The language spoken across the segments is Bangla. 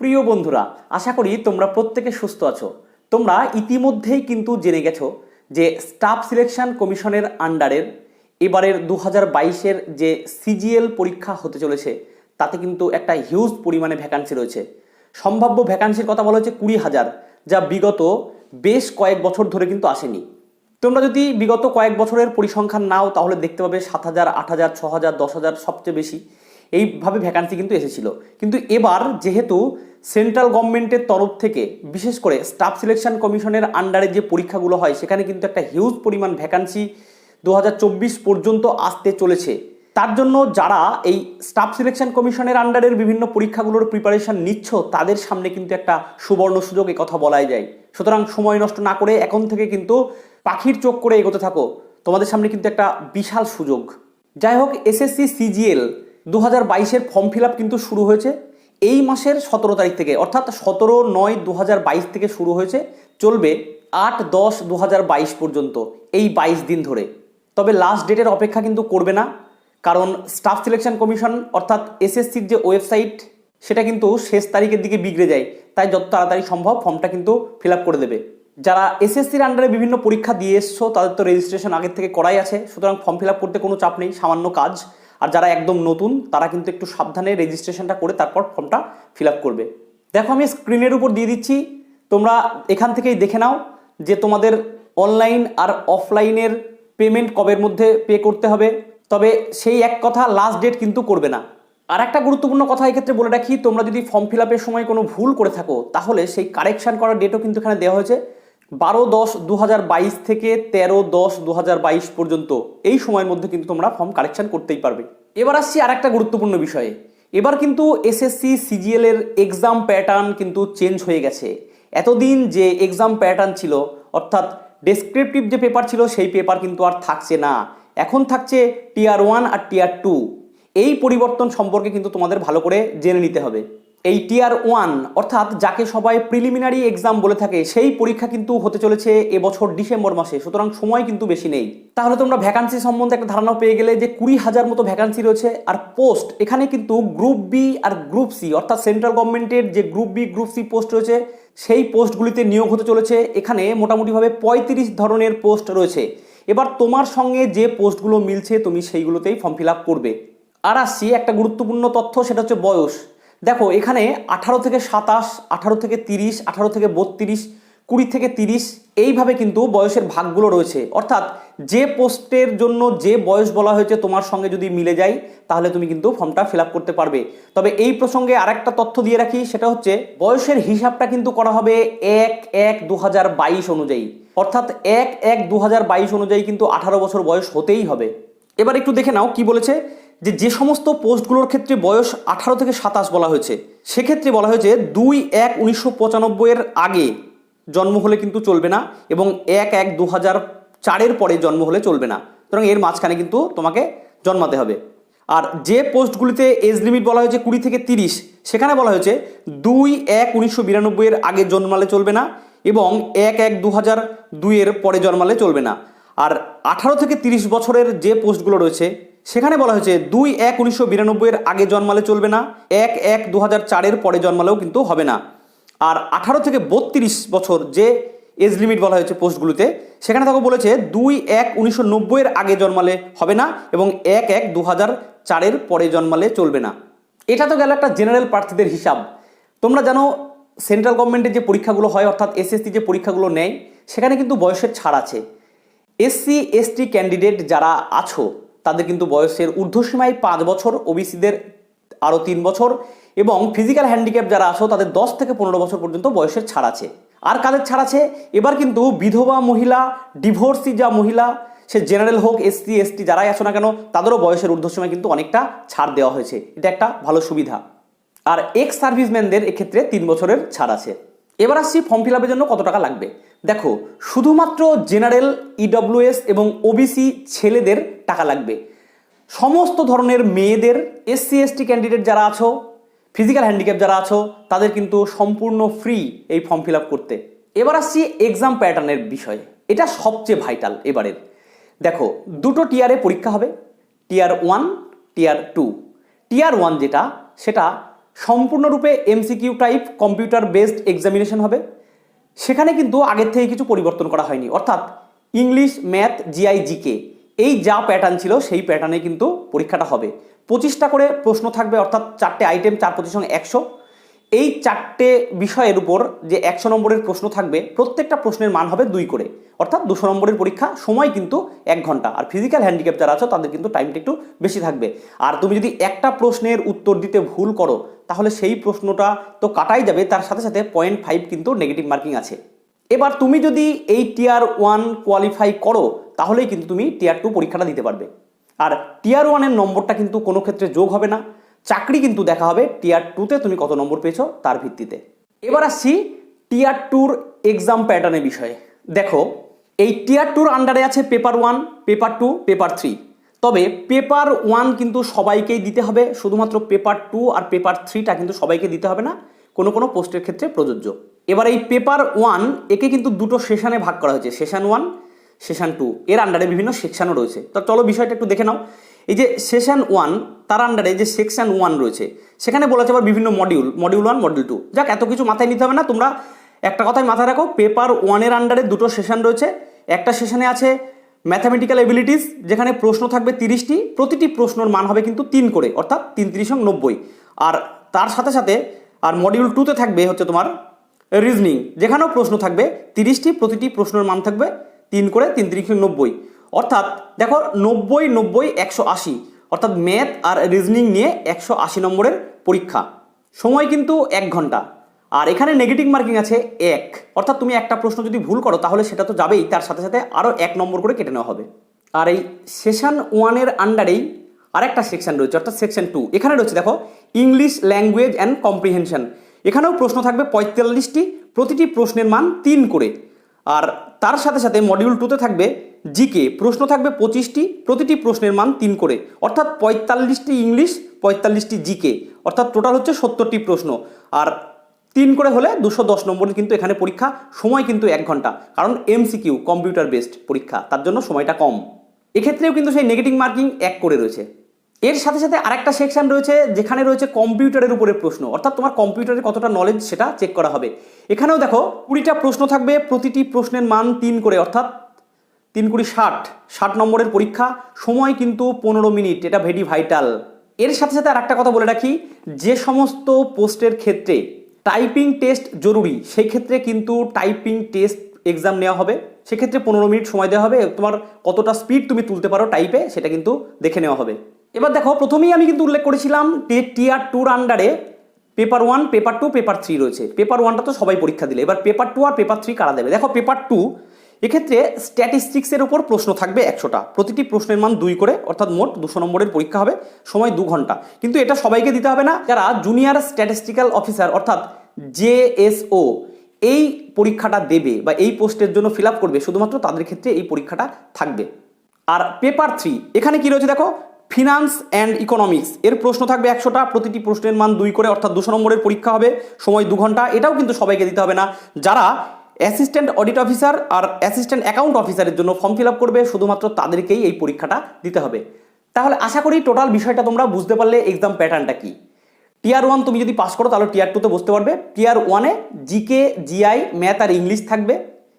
প্রিয় বন্ধুরা, আশা করি তোমরা প্রত্যেকে সুস্থ আছো। তোমরা ইতিমধ্যেই কিন্তু জেনে গেছো যে স্টাফ সিলেকশন কমিশনের আন্ডারের এবারের 2022-এর যে সিজিএল পরীক্ষা হতে চলেছে তাতে কিন্তু একটা হিউজ পরিমাণে ভ্যাকান্সি রয়েছে। সম্ভাব্য ভ্যাকান্সির কথা বলা হচ্ছে 20,000, যা বিগত বেশ কয়েক বছর ধরে কিন্তু আসেনি। তোমরা যদি বিগত কয়েক বছরের পরিসংখ্যান নাও তাহলে দেখতে পাবে 7,000, 8,000, 6,000, 10,000 সবচেয়ে বেশি এইভাবে ভ্যাকান্সি কিন্তু এসেছিল। কিন্তু এবার যেহেতু সেন্ট্রাল গভর্নমেন্টের তরফ থেকে বিশেষ করে স্টাফ সিলেকশন কমিশনের আন্ডারে যে পরীক্ষাগুলো হয় সেখানে কিন্তু একটা হিউজ পরিমাণ ভ্যাকান্সি 2024 পর্যন্ত আসতে চলেছে। তার জন্য যারা এই স্টাফ সিলেকশন কমিশনের আন্ডারের বিভিন্ন পরীক্ষাগুলোর প্রিপারেশন নিচ্ছ তাদের সামনে কিন্তু একটা সুবর্ণ সুযোগ, এ কথা বলাই যায়। সুতরাং সময় নষ্ট না করে এখন থেকে কিন্তু পাখির চোখ করে এগোতে থাকো, তোমাদের সামনে কিন্তু একটা বিশাল সুযোগ। যাই হোক, এসএসসি সিজিএল 2022-এর ফর্ম ফিল আপ কিন্তু শুরু হয়েছে এই মাসের 17 তারিখ থেকে, অর্থাৎ 17/9/2022 থেকে শুরু হয়েছে, চলবে 8/10/2022 পর্যন্ত, এই 22 দিন ধরে। তবে লাস্ট ডেটের অপেক্ষা কিন্তু করবে না, কারণ স্টাফ সিলেকশন কমিশন অর্থাৎ এসএসসির যে ওয়েবসাইট সেটা কিন্তু শেষ তারিখের দিকে বিগড়ে যায়, তাই যত তাড়াতাড়ি সম্ভব ফর্মটা কিন্তু ফিল আপ করে দেবে। যারা এসএসসির আন্ডারে বিভিন্ন পরীক্ষা দিয়ে এসছো তাদের তো রেজিস্ট্রেশন আগের থেকে করাই আছে, সুতরাং ফর্ম ফিল আপ করতে কোনো চাপ নেই, সামান্য কাজ। আর যারা একদম নতুন তারা কিন্তু একটু সাবধানে রেজিস্ট্রেশনটা করে তারপর ফর্মটা ফিল আপ করবে। দেখো, আমি স্ক্রিনের উপর দিয়ে দিচ্ছি, তোমরা এখান থেকেই দেখে নাও যে তোমাদের অনলাইন আর অফলাইনের পেমেন্ট কবের মধ্যে পে করতে হবে। তবে সেই এক কথা, লাস্ট ডেট কিন্তু করবে না। আর একটা গুরুত্বপূর্ণ কথা এক্ষেত্রে বলে রাখি, তোমরা যদি ফর্ম ফিল আপের সময় কোনো ভুল করে থাকো তাহলে সেই কারেকশন করার ডেটও কিন্তু এখানে দেওয়া হয়েছে। 12/10/2022 থেকে 13/10/2022 পর্যন্ত এই সময়ের মধ্যে কিন্তু তোমরা ফর্ম কারেকশন করতেই পারবে। এবার আসছি আর একটা গুরুত্বপূর্ণ বিষয়ে। এবার কিন্তু এসএসসি সিজিএল এর এক্সাম প্যাটার্ন কিন্তু চেঞ্জ হয়ে গেছে। এতদিন যে এক্সাম প্যাটার্ন ছিল, অর্থাৎ ডেসক্রিপটিভ যে পেপার ছিল সেই পেপার কিন্তু আর থাকছে না, এখন থাকছে টিয়ার 1 আর টিয়ার 2। এই পরিবর্তন সম্পর্কে কিন্তু তোমাদের ভালো করে জেনে নিতে হবে। এই টিয়ার 1 অর্থাৎ যাকে সবাই প্রিলিমিনারি এক্সাম বলে থাকে, সেই পরীক্ষা কিন্তু হতে চলেছে এবছর ডিসেম্বর মাসে, সুতরাং সময় কিন্তু বেশি নেই। তাহলে তোমরা ভ্যাকান্সি সম্বন্ধে একটা ধারণা পেয়ে গেলে যে 20,000 মতো ভ্যাকান্সি রয়েছে। আর পোস্ট এখানে কিন্তু গ্রুপ বি আর গ্রুপ সি, অর্থাৎ সেন্ট্রাল গভর্নমেন্টের যে group B group C post রয়েছে সেই পোস্টগুলিতে নিয়োগ হতে চলেছে। এখানে মোটামুটিভাবে 35 ধরনের পোস্ট রয়েছে। এবার তোমার সঙ্গে যে পোস্টগুলো মিলছে তুমি সেইগুলোতেই ফর্ম ফিল আপ করবে। আর আসছি একটা গুরুত্বপূর্ণ তথ্য, সেটা হচ্ছে বয়স। দেখো, এখানে 18 থেকে 27, 18 থেকে 30, 18 থেকে 32, 20 থেকে 30 এইভাবে কিন্তু বয়সের ভাগগুলো রয়েছে। অর্থাৎ যে পোস্টের জন্য যে বয়স বলা হয়েছে তোমার সঙ্গে যদি মিলে যায় তাহলে তুমি কিন্তু ফর্মটা ফিল আপ করতে পারবে। তবে এই প্রসঙ্গে আরেকটা তথ্য দিয়ে রাখি, সেটা হচ্ছে বয়সের হিসাবটা কিন্তু করা হবে 1/1/2022 অনুযায়ী, অর্থাৎ 1/1/2022 অনুযায়ী কিন্তু 18 বছর বয়স হতেই হবে। এবার একটু দেখে নাও কি বলেছে, যে সমস্ত পোস্টগুলোর ক্ষেত্রে বয়স 18 থেকে 27 বলা হয়েছে, সেক্ষেত্রে বলা হয়েছে 2/1/1995 আগে জন্ম হলে কিন্তু চলবে না, এবং 1/1/2004 পরে জন্ম হলে চলবে না, সুতরাং এর মাঝখানে কিন্তু তোমাকে জন্মাতে হবে। আর যে পোস্টগুলিতে এজ লিমিট বলা হয়েছে 20 থেকে 30, সেখানে বলা হয়েছে 2/1/1992 আগে জন্মালে চলবে না, এবং 1/1/2002 পরে জন্মালে চলবে না। আর 18 থেকে 30 বছরের যে পোস্টগুলো রয়েছে সেখানে বলা হয়েছে 2/1/1992 আগে জন্মালে চলবে না, 1/1/2004 পরে জন্মালেও কিন্তু হবে না। আর 18 থেকে 32 বছর যে এজ লিমিট বলা হয়েছে পোস্টগুলোতে, সেখানে তাকে বলেছে 2/1/1990 আগে জন্মালে হবে না, এবং 1/1/2004 পরে জন্মালে চলবে না। এটা তো গেল একটা জেনারেল প্রার্থীদের হিসাব। তোমরা জানো সেন্ট্রাল গভর্নমেন্টের যে পরীক্ষাগুলো হয়, অর্থাৎ এসএসসি যে পরীক্ষাগুলো নেয়, সেখানে কিন্তু বয়সের ছাড় আছে। এসসি এসটি ক্যান্ডিডেট যারা আছো তাদের কিন্তু বয়সের ঊর্ধ্বসীমায় 5 বছর, ওবিসিদের আরও 3 বছর, এবং ফিজিক্যাল হ্যান্ডিক্যাপ যারা আছো তাদের 10 থেকে 15 বছর পর্যন্ত বয়সের ছাড় আছে। আর কাদের ছাড় আছে? এবার কিন্তু বিধবা মহিলা, ডিভোর্সি যা মহিলা, সে জেনারেল হোক, এসসি এসটি যারাই আছো না কেন, তাদেরও বয়সের ঊর্ধ্বসীমায় কিন্তু অনেকটা ছাড় দেওয়া হয়েছে। এটা একটা ভালো সুবিধা। আর এক্স সার্ভিসম্যানদের এক্ষেত্রে 3 বছরের ছাড় আছে। এবার আসছি ফর্ম ফিল আপের জন্য কত টাকা লাগবে। দেখো, শুধুমাত্র জেনারেল, ইডব্লিউএস এবং ওবিসি ছেলেদের টাকা লাগবে। সমস্ত ধরনের মেয়েদের, এসসি এসটি ক্যান্ডিডেট যারা আছো, ফিজিক্যাল হ্যান্ডিক্যাপ যারা আছো, তাদের কিন্তু সম্পূর্ণ ফ্রি এই ফর্ম ফিল আপ করতে। এবার আসছি এক্সাম প্যাটার্নের বিষয়ে, এটা সবচেয়ে ভাইটাল এবারের। দেখো, দুটো টিয়ারে পরীক্ষা হবে, টিয়ার 1, টিয়ার 2। টিয়ার 1 যেটা, সেটা সম্পূর্ণরূপে MCQ type computer based examination হবে। সেখানে কিন্তু আগের থেকে কিছু পরিবর্তন করা হয়নি, অর্থাৎ ইংলিশ, ম্যাথ, জিআই, জিকে এই যা প্যাটার্ন ছিল সেই প্যাটার্নে কিন্তু পরীক্ষাটা হবে। 25টা করে প্রশ্ন থাকবে, অর্থাৎ 4টে আইটেম, 4 25 100। এই 4টে বিষয়ের উপর যে 100 নম্বরের প্রশ্ন থাকবে, প্রত্যেকটা প্রশ্নের মান হবে 2 করে, অর্থাৎ 200 নম্বরের পরীক্ষা। সময় কিন্তু 1 ঘন্টা। আর ফিজিক্যাল হ্যান্ডিক্যাপ যারা আছো তাদের কিন্তু টাইমটা একটু বেশি থাকবে। আর তুমি যদি একটা প্রশ্নের উত্তর দিতে ভুল করো তাহলে সেই প্রশ্নটা তো কাটাই যাবে, তার সাথে সাথে 0.5 কিন্তু নেগেটিভ মার্কিং আছে। এবার তুমি যদি এই টিয়ার 1 কোয়ালিফাই করো তাহলেই কিন্তু তুমি টিয়ার 2 পরীক্ষাটা দিতে পারবে। আর টিয়ার 1-এর নম্বরটা কিন্তু কোনো ক্ষেত্রে যোগ হবে না, চাকরি কিন্তু দেখা হবে টিয়ার 2-তে তুমি কত নম্বর পেয়েছো তার ভিত্তিতে। এবার আসছি টিয়ার 2-র এক্সাম প্যাটার্নের বিষয়ে। দেখো, এই টিয়ার 2-র আন্ডারে আছে পেপার 1, পেপার 2, পেপার 3। তবে পেপার 1 কিন্তু সবাইকেই দিতে হবে, শুধুমাত্র পেপার 2 আর পেপার 3টা কিন্তু সবাইকে দিতে হবে না, কোনো কোনো পোস্টের ক্ষেত্রে প্রযোজ্য। এবার এই পেপার 1 একে কিন্তু দুটো সেশনে ভাগ করা হয়েছে, সেশন 1, সেশন 2। এর আন্ডারে বিভিন্ন সেকশনও রয়েছে। তো চলো বিষয়টা একটু দেখে নাও। এই যে সেশন 1, তার আন্ডারে যে সেকশন 1 রয়েছে সেখানে বলা আছে আবার বিভিন্ন মডিউল, মডিউল 1, মডিউল 2। যাক, এত কিছু মাথায় নিতে হবে না, তোমরা একটা কথাই মাথায় রাখো, পেপার 1-এর আন্ডারে দুটো সেশন রয়েছে। একটা সেশনে আছে ম্যাথামেটিক্যাল এবিলিটিস, যেখানে প্রশ্ন থাকবে 30টি, প্রতিটি প্রশ্নের মান হবে কিন্তু 3 করে, অর্থাৎ 3 3 90। আর তার সাথে সাথে আর মডিউল 2-তে থাকবে হচ্ছে তোমার রিজনিং, যেখানেও প্রশ্ন থাকবে 30টি, প্রতিটি প্রশ্নের মান থাকবে 3 করে, 3 3 90। অর্থাৎ দেখো 90 90 180, অর্থাৎ ম্যাথ আর রিজনিং নিয়ে 180 নম্বরের পরীক্ষা। সময় কিন্তু 1 ঘন্টা। আর এখানে নেগেটিভ মার্কিং আছে 1, অর্থাৎ তুমি একটা প্রশ্ন যদি ভুল করো তাহলে সেটা তো যাবেই, তার সাথে সাথে আরও 1 নম্বর করে কেটে নেওয়া হবে। আর এই সেশন 1-এর আন্ডারেই আরেকটা সেকশন রয়েছে, অর্থাৎ সেকশন 2। এখানে রয়েছে দেখো ইংলিশ ল্যাঙ্গুয়েজ অ্যান্ড কম্প্রিহেনশন। এখানেও প্রশ্ন থাকবে 45টি, প্রতিটি প্রশ্নের মান 3 করে। আর তার সাথে সাথে মডিউল 2-তে থাকবে জিকে, প্রশ্ন থাকবে 25টি, প্রতিটি প্রশ্নের মান 3 করে, অর্থাৎ 45টি ইংলিশ, 45টি জিকে, অর্থাৎ টোটাল হচ্ছে 70টি প্রশ্ন। আর 3 করে হলে 210 নম্বরের কিন্তু এখানে পরীক্ষা। সময় কিন্তু 1 ঘন্টা, কারণ এমসিকিউ কম্পিউটার বেসড পরীক্ষা, তার জন্য সময়টা কম। এক্ষেত্রেও কিন্তু সেই নেগেটিভ মার্কিং 1 করে রয়েছে। এর সাথে সাথে আরেকটা সেকশন রয়েছে যেখানে রয়েছে কম্পিউটারের উপরে প্রশ্ন, অর্থাৎ তোমার কম্পিউটারে কতটা নলেজ সেটা চেক করা হবে। এখানেও দেখো 20টা প্রশ্ন থাকবে, প্রতিটি প্রশ্নের মান 3 করে, অর্থাৎ 3 × 20 60 নম্বরের পরীক্ষা। সময় কিন্তু 15 মিনিট, এটা ভেরি ভাইটাল। এর সাথে সাথে আর একটা কথা বলে রাখি, যে সমস্ত পোস্টের ক্ষেত্রে টাইপিং টেস্ট জরুরি সেই ক্ষেত্রে কিন্তু টাইপিং টেস্ট এক্সাম নেওয়া হবে। সেক্ষেত্রে 15 মিনিট সময় দেওয়া হবে, তোমার কতটা স্পিড তুমি তুলতে পারো টাইপে সেটা কিন্তু দেখে নেওয়া হবে। এবার দেখো, প্রথমেই আমি কিন্তু উল্লেখ করেছিলাম টিয়ার 2-র আন্ডারে পেপার 1, পেপার 2, পেপার 3 রয়েছে। পেপার 1টা তো সবাই পরীক্ষা দিলে, এবার পেপার 2 আর পেপার 3 কারা দেবে? দেখো, পেপার 2 এক্ষেত্রে স্ট্যাটিস্টিক্সের উপর প্রশ্ন থাকবে 100টা, প্রতিটি প্রশ্নের মান 2 করে, অর্থাৎ মোট 200 নম্বরের পরীক্ষা হবে। সময় 2 ঘন্টা। কিন্তু এটা সবাইকে দিতে হবে না, যারা জুনিয়র স্ট্যাটিস্টিক্যাল অফিসার অর্থাৎ জেএসও এই পরীক্ষাটা দেবে বা এই পোস্টের জন্য ফিল আপ করবে, শুধুমাত্র তাদের ক্ষেত্রে এই পরীক্ষাটা থাকবে। আর পেপার 3 এখানে কি রয়েছে দেখো, ফিনান্স অ্যান্ড ইকোনমিক্স, এর প্রশ্ন থাকবে 100টা, প্রতিটি প্রশ্নের মান 2 করে, অর্থাৎ 200 নম্বরের পরীক্ষা হবে। সময় 2 ঘন্টা। এটাও কিন্তু সবাইকে দিতে হবে না, যারা অ্যাসিস্ট্যান্ট অডিট অফিসার আর অ্যাসিস্ট্যান্ট অ্যাকাউন্ট অফিসারের জন্য ফর্ম ফিল আপ করবে, শুধুমাত্র তাদেরকেই এই পরীক্ষাটা দিতে হবে। তাহলে আশা করি টোটাল বিষয়টা তোমরা বুঝতে পারলে এক্সাম প্যাটার্নটা কি। টিয়ার 1 তুমি যদি পাস করো তাহলে টিয়ার 2-তে বসতে পারবে। টিয়ার 1-এ জিকে, জিআই, ম্যাথ আর ইংলিশ থাকবে।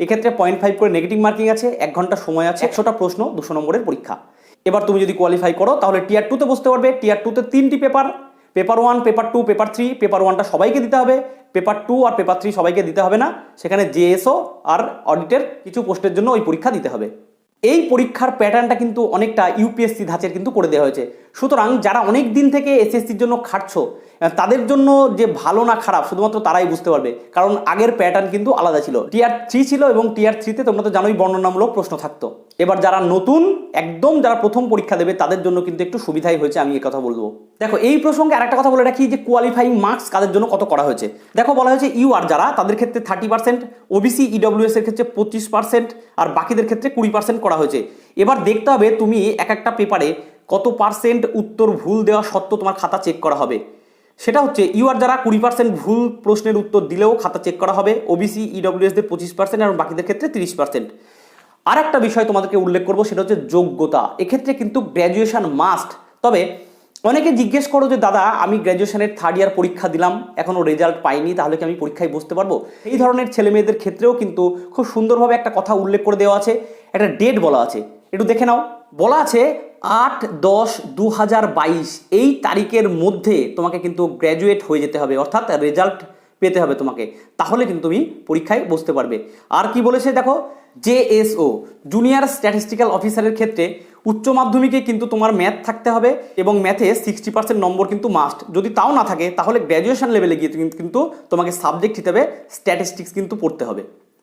এক্ষেত্রে 0.5 করে নেগেটিভ মার্কিং আছে, 1 ঘন্টা সময় আছে, 100টা প্রশ্ন, 200 নম্বরের পরীক্ষা। এবার তুমি যদি কোয়ালিফাই করো তাহলে টিয়ার 2-তে বসতে পারবে। টিয়ার 2-তে 3টি paper, paper 1, paper 2, paper 3। Paper 1টা সবাইকে দিতে হবে, পেপার 2 আর পেপার 3 সবাইকে দিতে হবে না। সেখানে জেএসও আর অডিটের কিছু পোস্টের জন্য ওই পরীক্ষা দিতে হবে। এই পরীক্ষার প্যাটার্নটা কিন্তু অনেকটা ইউপিএসসি ধাঁচের কিন্তু করে দেওয়া হয়েছে। সুতরাং যারা অনেক দিন থেকে এসএসসির জন্য খাটছো তাদের জন্য যে ভালো না খারাপ শুধুমাত্র তারাই বুঝতে পারবে, কারণ আগের প্যাটার্ন কিন্তু আলাদা ছিল। টিয়ার 3 ছিল এবং টিয়ার 3-তে তোমরা তো জানোই বর্ণনামূলক প্রশ্ন থাকতো। এবার যারা নতুন একদম যারা প্রথম পরীক্ষা দেবে তাদের জন্য কিন্তু একটু সুবিধাই হয়েছে, আমি এই কথা বলবো। দেখো, এই প্রসঙ্গে আরেকটা কথা বলে রাখি যে কোয়ালিফাইং মার্কস কাদের জন্য কত করা হয়েছে। দেখো, বলা হয়েছে ইউআর যারা তাদের ক্ষেত্রে 30%, ওবিসি ইডব্লিউএস এর ক্ষেত্রে 25% আর বাকিদের ক্ষেত্রে 20% করা হয়েছে। এবার দেখতে হবে তুমি এক একটা পেপারে কত পার্সেন্ট উত্তর ভুল দেওয়া সত্ত্বেও তোমার খাতা চেক করা হবে। সেটা হচ্ছে ইউআর যারা 20% ভুল প্রশ্নের উত্তর দিলেও খাতা চেক করা হবে, ওবিসি ইডব্লিউএসদের 25% এবং বাকিদের ক্ষেত্রে 30%। আর একটা বিষয় তোমাদেরকে উল্লেখ করবো, সেটা হচ্ছে যোগ্যতা। এক্ষেত্রে কিন্তু গ্র্যাজুয়েশন মাস্ট। তবে অনেকে জিজ্ঞেস করো যে দাদা আমি গ্র্যাজুয়েশনের থার্ড ইয়ার পরীক্ষা দিলাম, এখনো রেজাল্ট পাইনি, তাহলে কি আমি পরীক্ষায় বসতে পারবো? এই ধরনের ছেলে মেয়েদের ক্ষেত্রেও কিন্তু খুব সুন্দরভাবে একটা কথা উল্লেখ করে দেওয়া আছে, একটা ডেট বলা আছে, একটু দেখে নাও। বলা আছে 8-10-2022 এই তারিখের মধ্যে তোমাকে কিন্তু গ্র্যাজুয়েট হয়ে যেতে হবে, অর্থাৎ রেজাল্ট পেতে হবে তোমাকে, তাহলে কিন্তু তুমি পরীক্ষায় বসতে পারবে। আর কি বলেছে দেখো, জেএসও জুনিয়র স্ট্যাটিস্টিক্যাল অফিসারের ক্ষেত্রে উচ্চ মাধ্যমিকে কিন্তু তোমার ম্যাথ থাকতে হবে এবং ম্যাথে 60% নম্বর কিন্তু মাস্ট। যদি তাও না থাকে তাহলে গ্র্যাজুয়েশন লেভেলে গিয়ে কিন্তু তোমাকে সাবজেক্ট হিসেবে স্ট্যাটিস্টিক্স কিন্তু পড়তে হবে,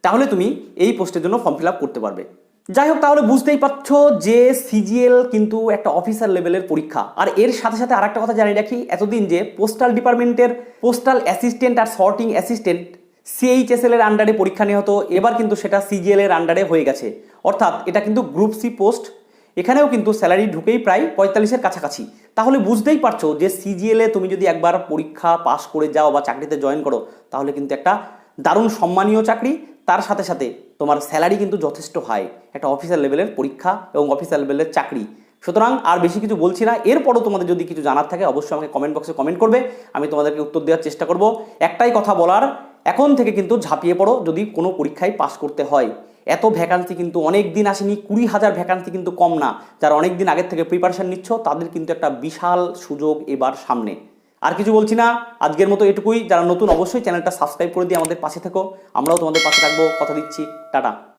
তাহলে তুমি এই পোস্টের জন্য ফর্ম ফিল আপ করতে পারবে। যাই হোক, তাহলে বুঝতেই পারছো যে সিজিএল কিন্তু একটা অফিসার লেভেলের পরীক্ষা। আর এর সাথে সাথে আরেকটা কথা জানিয়ে রাখি, এতদিন যে পোস্টাল ডিপার্টমেন্টের পোস্টাল অ্যাসিস্ট্যান্ট আর সর্টিং অ্যাসিস্ট্যান্ট সিএইচএসএল এর আন্ডারে পরীক্ষা নেওয়া হতো, এবার কিন্তু সেটা সিজিএল এর আন্ডারে হয়ে গেছে, অর্থাৎ এটা কিন্তু গ্রুপ সি পোস্ট। এখানেও কিন্তু স্যালারি ঢুকেই প্রায় 45-এর কাছাকাছি। তাহলে বুঝতেই পারছো যে সিজিএল এ তুমি যদি একবার পরীক্ষা পাস করে যাও বা চাকরিতে জয়েন করো, তাহলে কিন্তু একটা দারুণ সম্মানীয় চাকরি, তার সাথে সাথে তোমার স্যালারি কিন্তু যথেষ্ট হাই, একটা অফিসার লেভেলের পরীক্ষা এবং অফিসার লেভেলের চাকরি। সুতরাং আর বেশি কিছু বলছি না, এরপরও তোমাদের যদি কিছু জানার থাকে অবশ্যই আমাকে কমেন্ট বক্সে কমেন্ট করবে, আমি তোমাদেরকে উত্তর দেওয়ার চেষ্টা করব। একটাই কথা বলার, এখন থেকে কিন্তু ঝাঁপিয়ে পড়ো যদি কোনো পরীক্ষায় পাস করতে হয়। এত ভ্যাকান্সি কিন্তু অনেক দিন আসেনি, 20,000 ভ্যাকান্সি কিন্তু কম না। যারা অনেক দিন আগের থেকে প্রিপারেশন নিচ্ছ তাদের কিন্তু একটা বিশাল সুযোগ এবার সামনে। আর কিছু বলছি না, আজকের মতো এটুকুই। যারা নতুন অবশ্যই চ্যানেলটা সাবস্ক্রাইব করে দিয়ে আমাদের পাশে থেকো, আমরাও তোমাদের পাশে থাকবো, কথা দিচ্ছি। টাটা।